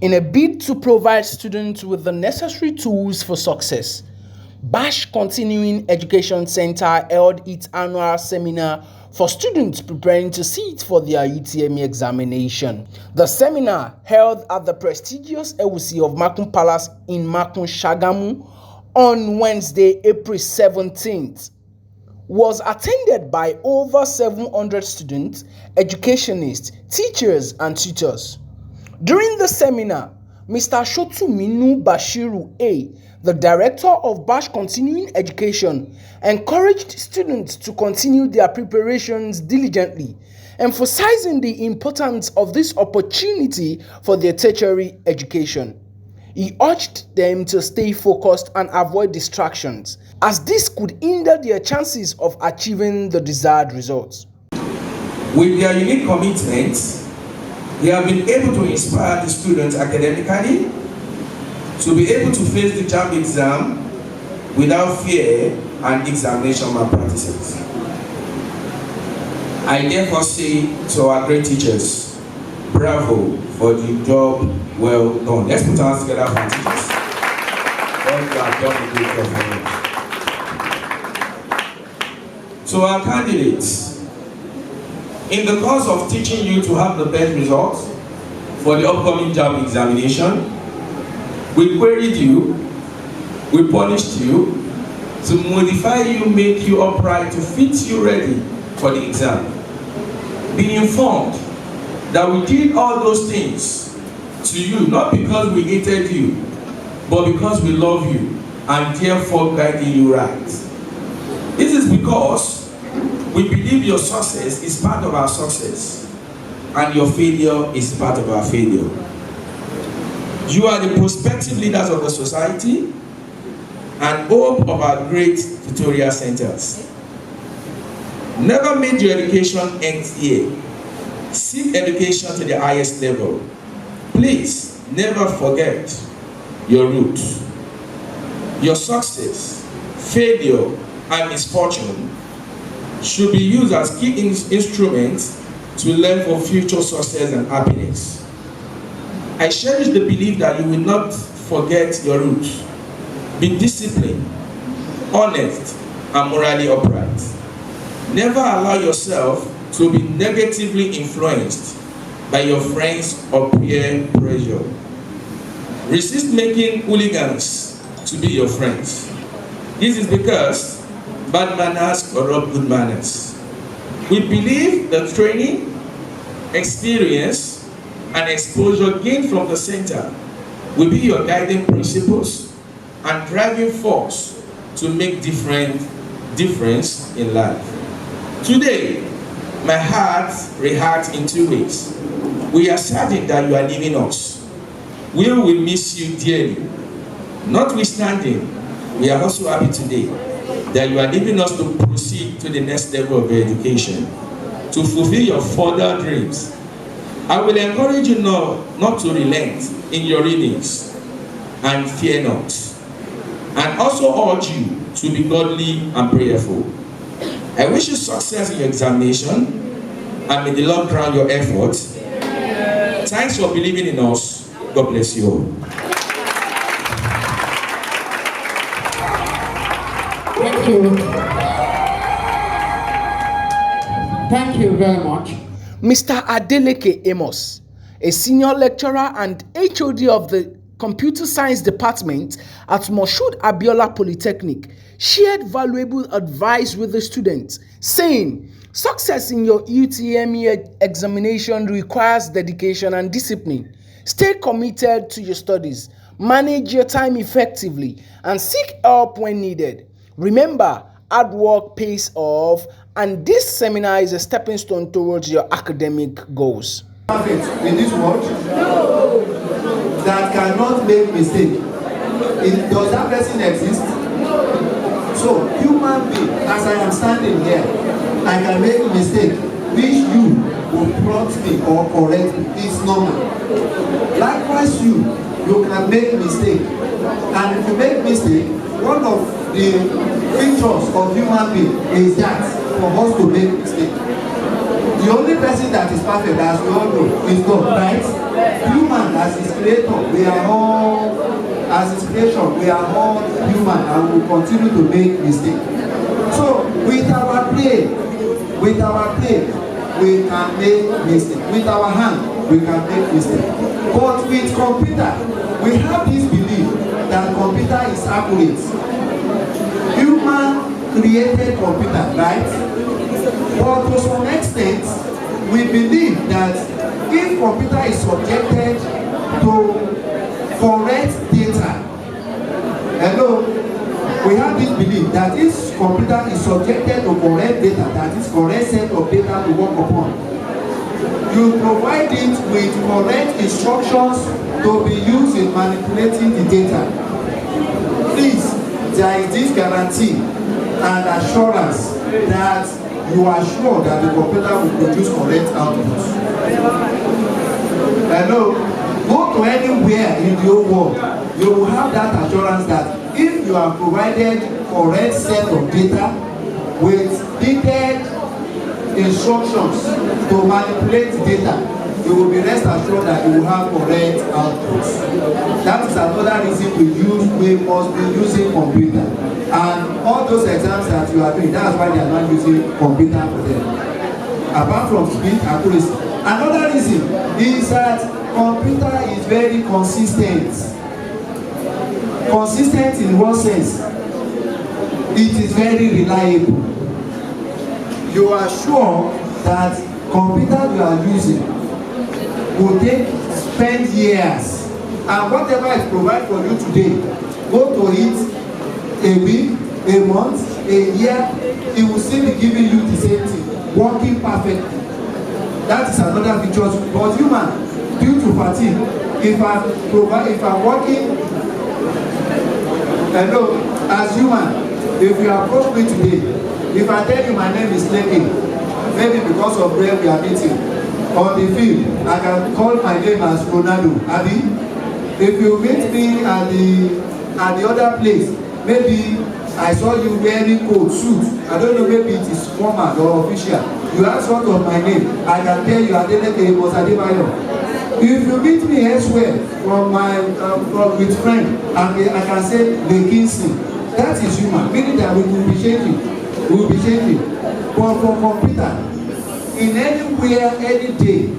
In a bid to provide students with the necessary tools for success, Bash Continuing Education Center held its annual seminar for students preparing to sit for their UTME examination. The seminar, held at the prestigious Ewusi of Makun Palace in Makun, Sagamu, on Wednesday, April 17th, was attended by over 700 students, educationists, teachers, and tutors. During the seminar, Mr. Sotuminu Bashiru A, the director of Bash Continuing Education, encouraged students to continue their preparations diligently, emphasizing the importance of this opportunity for their tertiary education. He urged them to stay focused and avoid distractions, as this could hinder their chances of achieving the desired results. With their unique commitment, they have been able to inspire the students academically to be able to face the JAMB exam without fear and examination malpractices. I therefore say to our great teachers, bravo for the job well done. Let's put our hands together for teachers. God, you have done a great job for them. To our candidates, in the course of teaching you to have the best results for the upcoming JAMB examination, we queried you, we punished you, to modify you, make you upright, to fit you ready for the exam. Be informed that we did all those things to you, not because we hated you, but because we love you and therefore guiding you right. This is because we believe your success is part of our success and your failure is part of our failure. You are the prospective leaders of the society and hope of our great tutorial centers. Never make your education end here. Seek education to the highest level. Please never forget your roots. Your success, failure, and misfortune should be used as key instruments to learn for future success and happiness. I cherish the belief that you will not forget your roots. Be disciplined, honest, and morally upright. Never allow yourself to be negatively influenced by your friends or peer pressure. Resist making hooligans to be your friends. This is because bad manners corrupt good manners. We believe that training, experience, and exposure gained from the center will be your guiding principles and driving force to make difference in life. Today, my heart reacts in 2 ways. We are certain that you are leaving us. We will miss you dearly. Notwithstanding, we are also happy today that you are leaving us to proceed to the next level of your education, to fulfill your further dreams. I will encourage you not to relent in your readings and fear not, and also urge you to be godly and prayerful. I wish you success in your examination, and may the Lord crown your efforts. Thanks for believing in us. God bless you all. Thank you. Thank you very much. Mr. Adeleke Amos, a senior lecturer and HOD of the Computer Science Department at Moshood Abiola Polytechnic, shared valuable advice with the students, saying, "Success in your UTME examination requires dedication and discipline. Stay committed to your studies, manage your time effectively, and seek help when needed. Remember, hard work pays off, and this seminar is a stepping stone towards your academic goals." In this world, that cannot make mistake. Does that person exist? So, human being, as I am standing here, I can make a mistake, which you will prompt me or correct me. It's normal. Likewise, you can make mistake. And if you make mistake, one of the features of human being is that for us to make mistake. The only person that is perfect, as we all know, is God, right? Human, as his creator, we are all, as his creation, we are all human and will continue to make mistakes. So, with our play, we can make mistakes. With our hand, we can make mistakes. But with computer, we have this belief that computer is accurate. Human created computer, right? But to some extent, we believe that if computer is subjected to correct data, we have this belief that if computer is subjected to correct data, that is correct set of data to work upon, you provide it with correct instructions to be used in manipulating the data. Please, there is this guarantee and assurance that you are sure that the computer will produce correct outputs. Go to anywhere in the whole world, you will have that assurance that if you are provided correct set of data with detailed instructions to manipulate data, you will be rest assured that you will have correct outputs. That is another reason we must be using computer. And all those exams that you are doing, that's why they are not using computer for them. Apart from speed accuracy. Another reason is that computer is very consistent. Consistent in what sense? It is very reliable. You are sure that computer you are using will spend years, and whatever is provided for you today, go to it a week, a month, a year, it will still be giving you the same thing, working perfectly. That is another feature. But human, due to fatigue, if I'm working, as human, if you approach me today, if I tell you my name is Leke, maybe because of where we are meeting on the field, I can call my name as Ronaldo, Abi. If you meet me at the other place, maybe I saw you wearing coat, suit. I don't know, maybe it is formal or official. You ask what of my name, I can tell you Adeleke was Adebayo. If you meet me elsewhere with friend, I can say Lekinsi. That is human, meaning that we will be changing. But for computer, in anywhere, any day,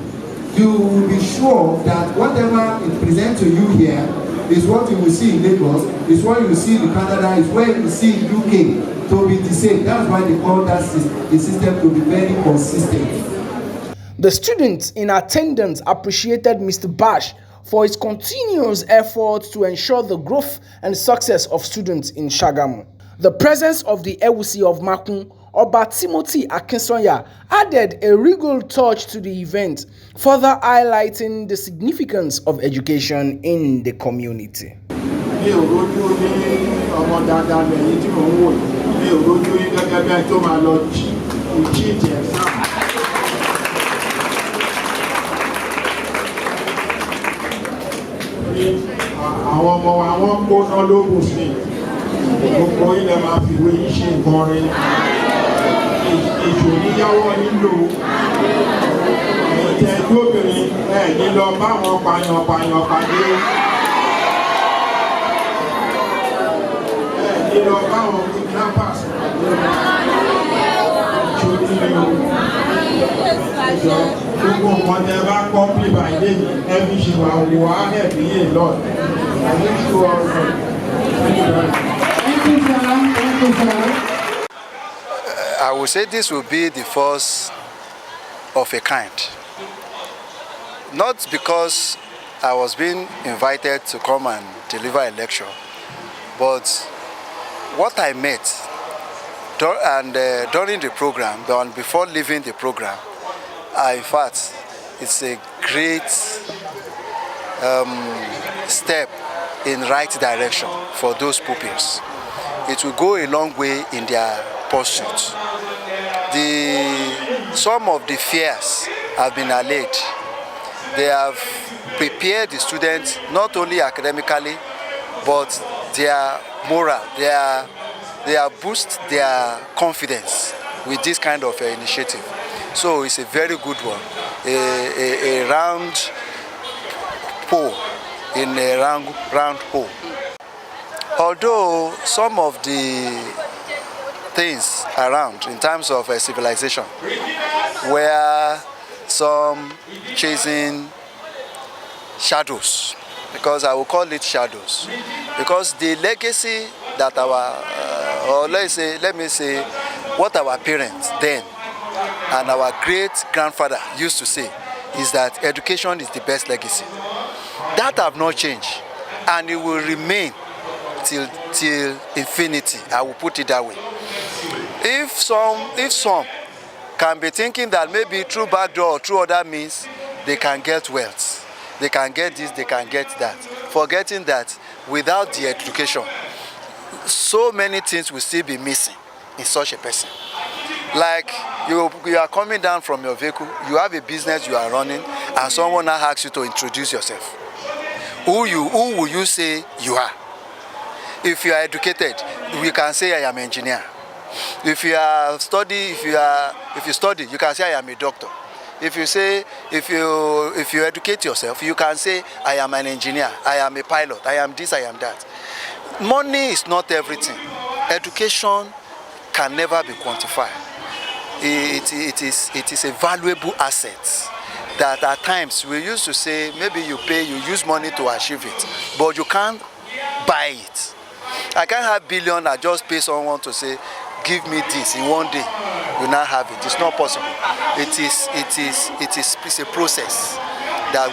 you will be sure that whatever it presents to you here is what you will see in Lagos, is what you will see in Canada, is what you will see in UK, to be the same. That's why they call the system to be very consistent. The students in attendance appreciated Mr. Bash for his continuous efforts to ensure the growth and success of students in Sagamu. The presence of the Ewusi of Makun, Oba Timothy Akinsonya, added a regal touch to the event, further highlighting the significance of education in the community. Àwọn ọmọ wa wọ́n gbóná lóògùn sí gbogbo ilẹ̀ máa fi wé yí ṣe nǹkan rí èṣò níyàwó nílò ẹ̀jẹ̀ ẹgbẹ́ obìnrin ní lọ bá wọn pààyàn pàdé ní lọ bá wọn kidnappers gbogbo nǹkan tẹ bá kọ́ bí bàjẹ́ ẹbí ṣe wà wò á ẹ̀bí yé lọ. I wish you all well. Thank you very much. Thank you, sir. Thank you, sir. I would say this will be the first of a kind. Not because I was being invited to come and deliver a lecture, but what I met during the program, and before leaving the program, in fact, it's a great step in right direction for those pupils. It will go a long way in their pursuit. Some of the fears have been allayed. They have prepared the students not only academically, but their moral, they have boosted their confidence with this kind of initiative. So it's a very good one, a round pole in a round hole. Although some of the things around in terms of civilization, where some chasing shadows, because I will call it shadows, because the legacy that or let me say, what our parents then and our great grandfather used to say is that education is the best legacy. That have not changed, and it will remain till infinity. I will put it that way. If some can be thinking that maybe through backdoor or through other means they can get wealth, they can get this, they can get that, forgetting that without the education, so many things will still be missing in such a person. Like you are coming down from your vehicle, you have a business you are running, and someone now asks you to introduce yourself. Who will you say you are? If you are educated, we can say I am an engineer. If you study, you can say I am a doctor. If you educate yourself, you can say I am an engineer, I am a pilot, I am this, I am that. Money is not everything. Education can never be quantified. It is a valuable asset that at times we used to say maybe you use money to achieve it, but you can't buy it. I can't have billion and just pay someone to say, give me this in one day. You now have it. It's not possible. It's a process that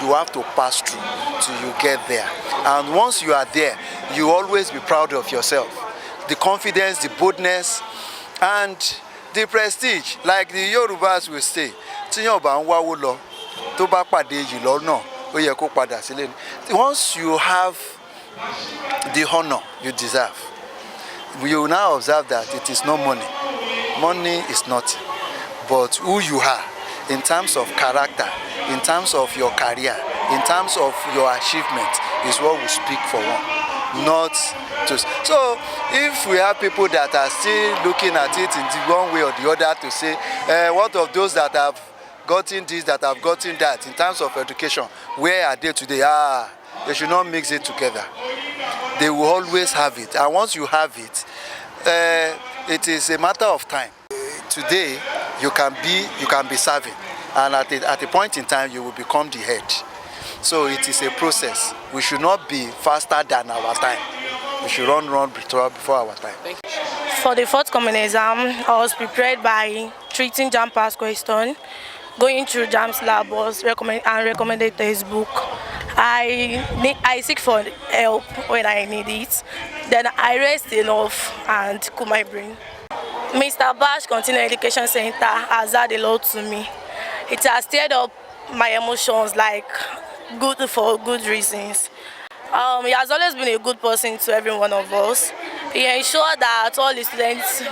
you have to pass through till you get there. And once you are there, you always be proud of yourself. The confidence, the boldness, and the prestige. Like the Yorubas will say, once you have the honor you deserve, you will now observe that it is not money. Money is nothing, but who you are in terms of character, in terms of your career, in terms of your achievement is what will speak for one, not to. So if we have people that are still looking at it in the one way or the other to say, what of those that have gotten this, that have gotten that, in terms of education, where are they today? They should not mix it together. They will always have it, and once you have it, it is a matter of time. Today, you can be serving, and at a point in time, you will become the head. So it is a process. We should not be faster than our time. We should run before our time. For the forthcoming exam, I was prepared by treating JAM past question, going through JAM syllabus, recommended textbook. I seek for help when I need it. Then I rest enough and cool my brain. Mr. Bash Continuing Education Center has had a lot to me. It has stirred up my emotions for good reasons. He has always been a good person to every one of us. He ensured that all the students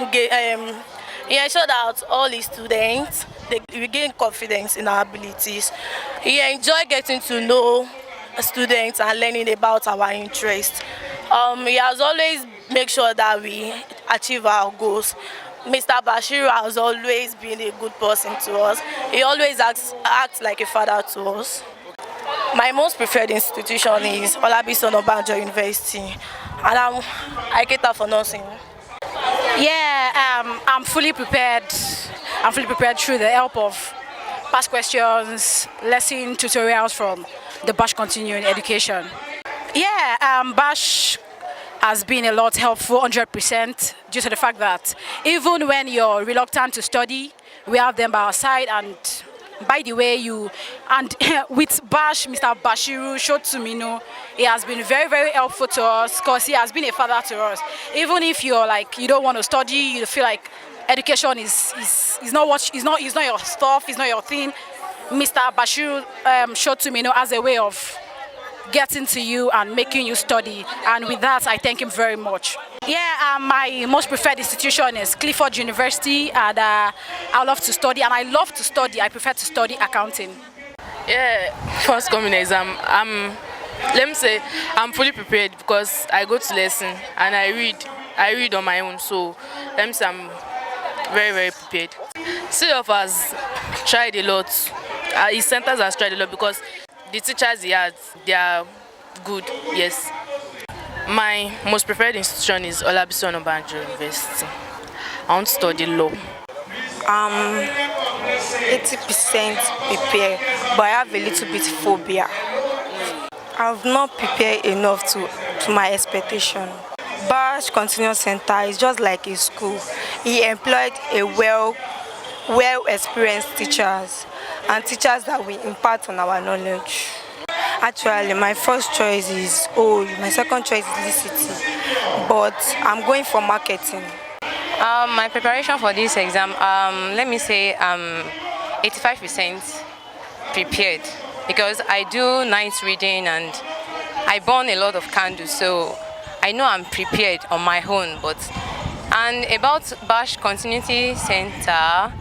they gain confidence in our abilities. He enjoyed getting to know students and learning about our interests. He has always made sure that we achieve our goals. Mr. Bashiru has always been a good person to us. He always acts like a father to us. My most preferred institution is Olabisi Onabanjo University, and I cater for nursing. Yeah, I'm fully prepared. I'm fully prepared through the help of past questions, lesson tutorials from the Bash Continuing Education. Yeah, Bash has been a lot helpful, 100%, due to the fact that even when you're reluctant to study, we have them by our side. And by the way, with Bash, Mr. Bashiru Sotuminu, he has been very, very helpful to us because he has been a father to us. Even if you're you don't want to study, you feel like education is not your stuff, it's not your thing. Mr. Bashiru Sotuminu has a way of getting to you and making you study, and with that I thank him very much. Yeah, my most preferred institution is Clifford University, and I love to study, and I love to study. I prefer to study accounting. Yeah, first coming exam, let me say I'm fully prepared because I go to lesson and I read on my own, so let me say I'm very, very prepared. CF has tried a lot. His centers has tried a lot because the teachers he has, they are good, yes. My most preferred institution is Ewusi of Makun University. I want to study law. 80% prepared, but I have a little bit phobia. I've not prepared enough to my expectation. Bash Continuous Center is just like a school. He employed a well-experienced teachers and teachers that will impart on our knowledge. Actually, my first choice is my second choice is Licity, but I'm going for marketing. My preparation for this exam, let me say 85% prepared because I do night reading and I burn a lot of candles, so I know I'm prepared on my own. And about Bash Continuity Center,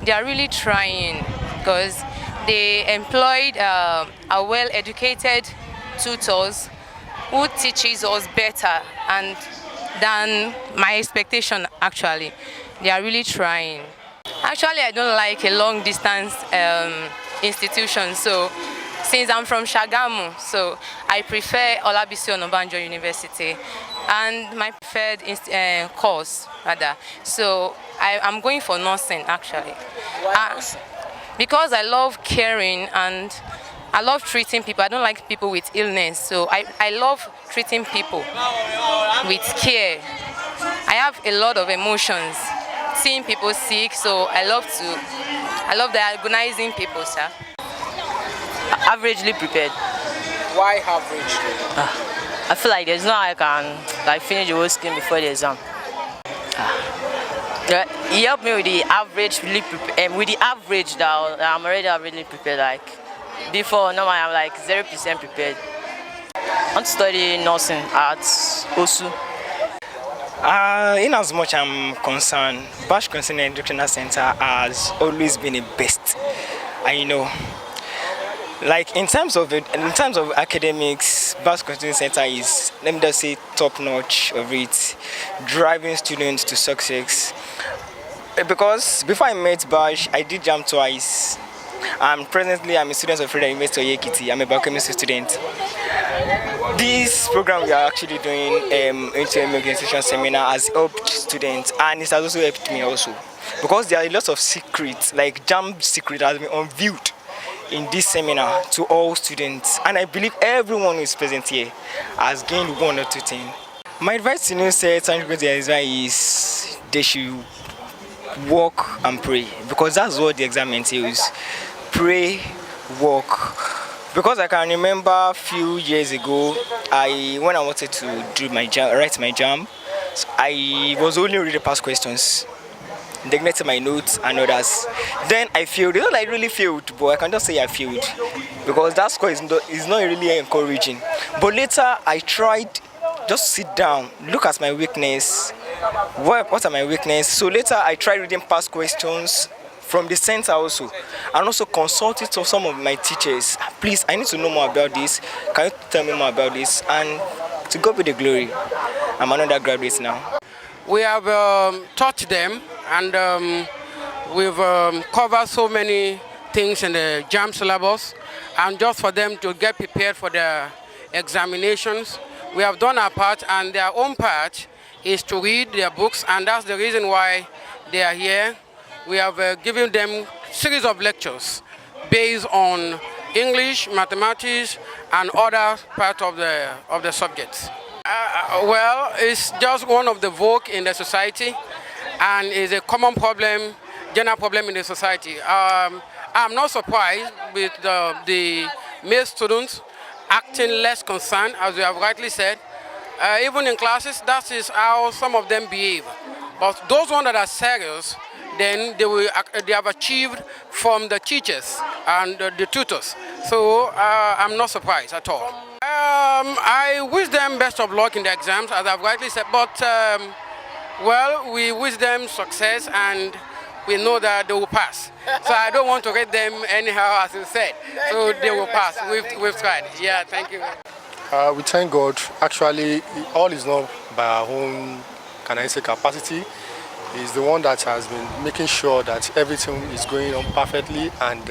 they are really trying because they employed a well-educated tutors who teaches us better and than my expectation. Actually, they are really trying. Actually, I don't like a long distance institution, so since I'm from Sagamu, so I prefer Ewusi of Makun University and my preferred course rather. So I'm going for nursing actually. Because I love caring and I love treating people. I don't like people with illness, so I love treating people with care. I have a lot of emotions, seeing people sick, so I love diagnosing people, sir. Averagely prepared. Why average? I feel like there's no how I can finish the whole scheme before the exam. He helped me with the average, with the average that I'm already averagely prepared. Before, normally I'm 0% prepared. I want to study nursing at Osu. In as much I'm concerned, Bash Continuing Educational Center has always been the best. In terms of academics, Bash Continuing Center is, let me just say, top notch of it, driving students to success. Because before I met Bash, I did JAM twice. Presently, I'm a student of Federal University of Ekiti. I'm a biochemistry student. This program we are actually doing, UTME organization seminar, has helped students, and it has also helped me also. Because there are lots of secrets, like JAM secret has been unveiled in this seminar to all students. And I believe everyone who is present here has gained one or two things. My advice to new sets and is they should work and pray, because that's what the exam entails. Pray, work. Because I can remember a few years ago, when I wanted to write my JAM, I was only reading past questions, neglected my notes and others. Then I failed. It's not like I really failed, but I can just say I failed because that score is not really encouraging. But later I tried just sit down, look at my weakness. What are my weaknesses? So later I tried reading past questions from the center also, and also consulted to some of my teachers. Please, I need to know more about this. Can you tell me more about this? And to God be the glory, I'm an undergraduate now. We have taught them, and we've covered so many things in the JAM syllabus, and just for them to get prepared for their examinations, we have done our part, and their own part is to read their books, and that's the reason why they are here. We have given them a series of lectures based on English, mathematics, and other parts of the subjects. Well, it's just one of the vogue in the society, and is a common problem, general problem in the society. I'm not surprised with the male students acting less concerned, as you have rightly said. Even in classes, that is how some of them behave. But those ones that are serious, then they have achieved from the teachers and the tutors. So I'm not surprised at all. I wish them best of luck in the exams, as I've rightly said. But well, we wish them success, and we know that they will pass. So I don't want to rate them anyhow, as you said. So they will pass. We've tried. Yeah, thank you. We thank God. Actually, all is not by our own, can I say, capacity. is the one that has been making sure that everything is going on perfectly, and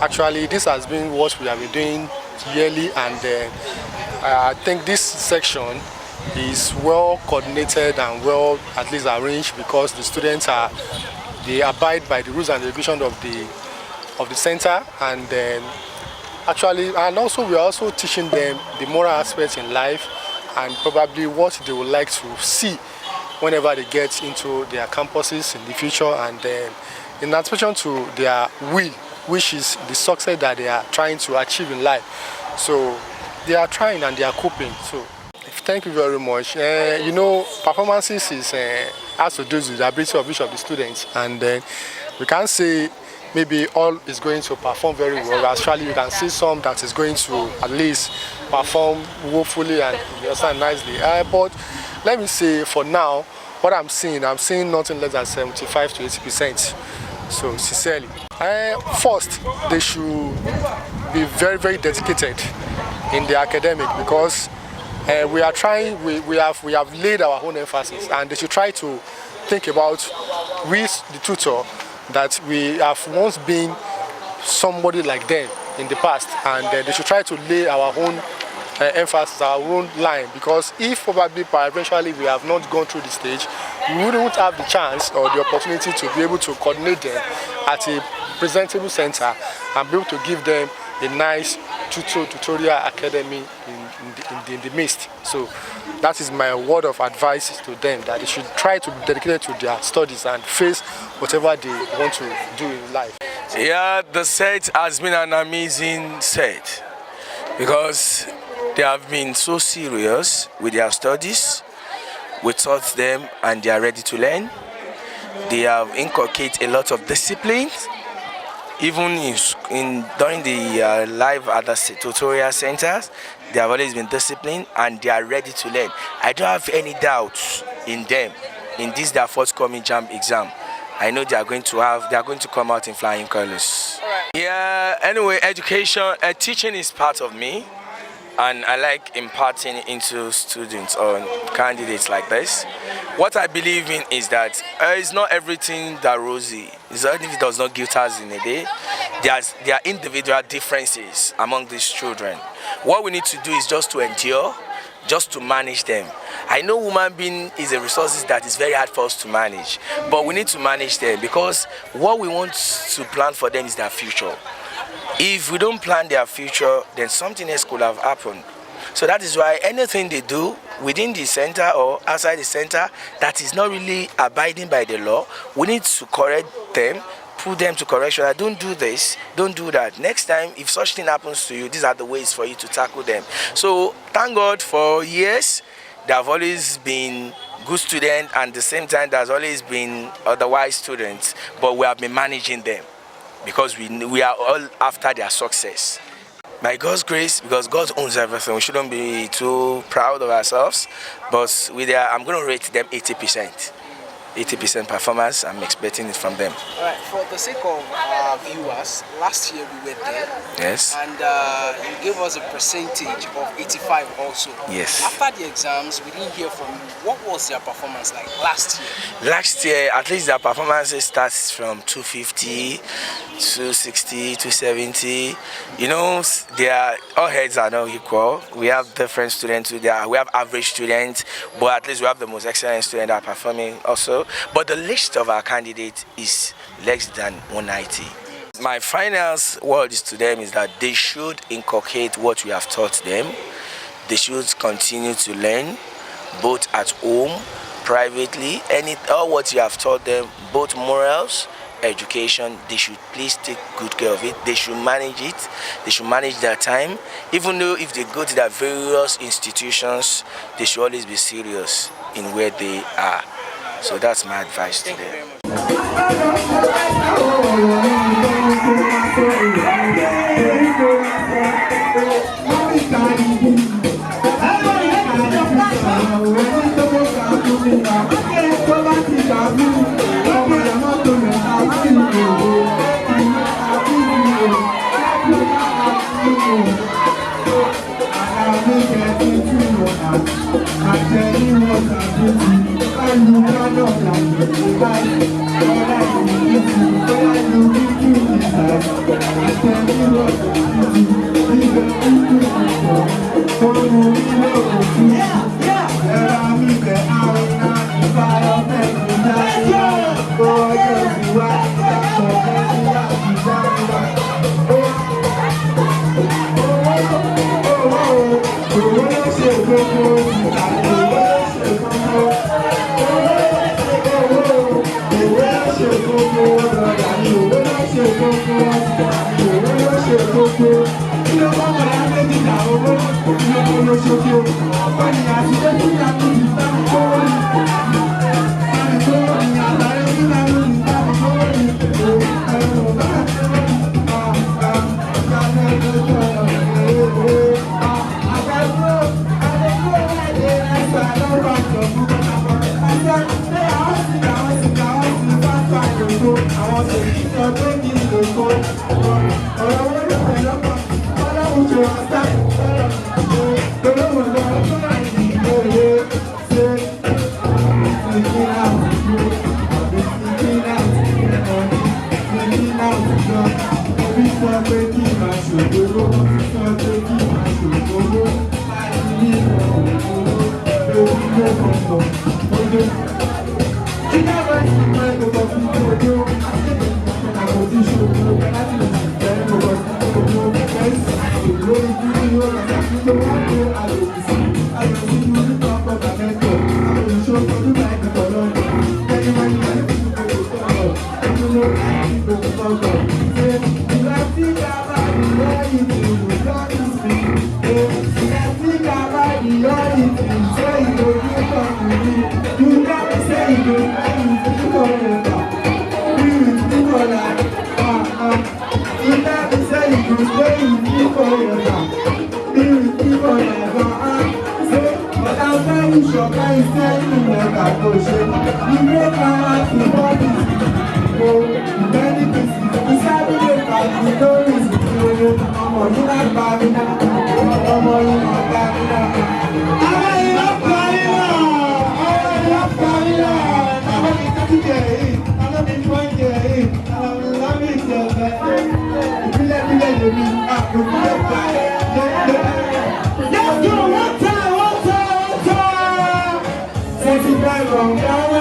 actually this has been what we have been doing yearly, and I think this section is well coordinated and well at least arranged, because the students they abide by the rules and regulations of the center, and and also we are also teaching them the moral aspects in life and probably what they would like to see whenever they get into their campuses in the future, and in addition to their will, which is the success that they are trying to achieve in life. So they are trying and they are coping. So thank you very much. You know, performances has to do with the ability of each of the students, and we can't say maybe all is going to perform very well. Actually, you can see some that is going to at least perform woefully and understand nicely. But let me say, for now, what I'm seeing nothing less than 75 to 80%. So sincerely, first they should be very, very dedicated in the academic, because we are trying. We have laid our own emphasis, and they should try to think about with the tutor that we have once been somebody like them in the past, and they should try to lay our own emphasis, our own line, because if probably eventually we have not gone through the stage, we wouldn't have the chance or the opportunity to be able to coordinate them at a presentable center and be able to give them a nice tutorial academy in the midst. So that is my word of advice to them, that they should try to be dedicated to their studies and face whatever they want to do in life. Yeah, the set has been an amazing set, because they have been so serious with their studies. We taught them and they are ready to learn. They have inculcated a lot of discipline. Even during the live at the tutorial centers, they have always been disciplined and they are ready to learn. I don't have any doubts in them in this their forthcoming JAMB exam. I know they are going to come out in flying colors. Right. Yeah. Anyway, teaching is part of me, and I like imparting into students or candidates like this. What I believe in is that it's not everything that rosy. It's not everything does not give us in a day. There are individual differences among these children. What we need to do is just to endure, just to manage them. I know human being is a resource that is very hard for us to manage, but we need to manage them, because what we want to plan for them is their future. If we don't plan their future, then something else could have happened. So that is why anything they do within the center or outside the center that is not really abiding by the law, we need to correct them, put them to correction. Don't do this, don't do that. Next time, if such thing happens to you, these are the ways for you to tackle them. So thank God, for years, they have always been good students, and at the same time, there's always been otherwise students, but we have been managing them, because we are all after their success. By God's grace, because God owns everything, we shouldn't be too proud of ourselves, but I'm going to rate them 80%. 80% performance, I'm expecting it from them. All right, for the sake of our viewers, last year we were there. Yes. And you gave us a percentage of 85 also. Yes. After the exams, we didn't hear from you. What was their performance like last year? Last year, at least their performance starts from 250, 260, 270. You know, all heads are not equal. We have different students. We have average students, but at least we have the most excellent students that are performing also. But the list of our candidates is less than 190. My final word is to them is that they should inculcate what we have taught them. They should continue to learn, both at home, privately, all what you have taught them, both morals, education. They should please take good care of it. They should manage it. They should manage their time. Even though if they go to their various institutions, they should always be serious in where they are. So that's my advice to them. I tell you what I do, and you cannot Let's go, one time.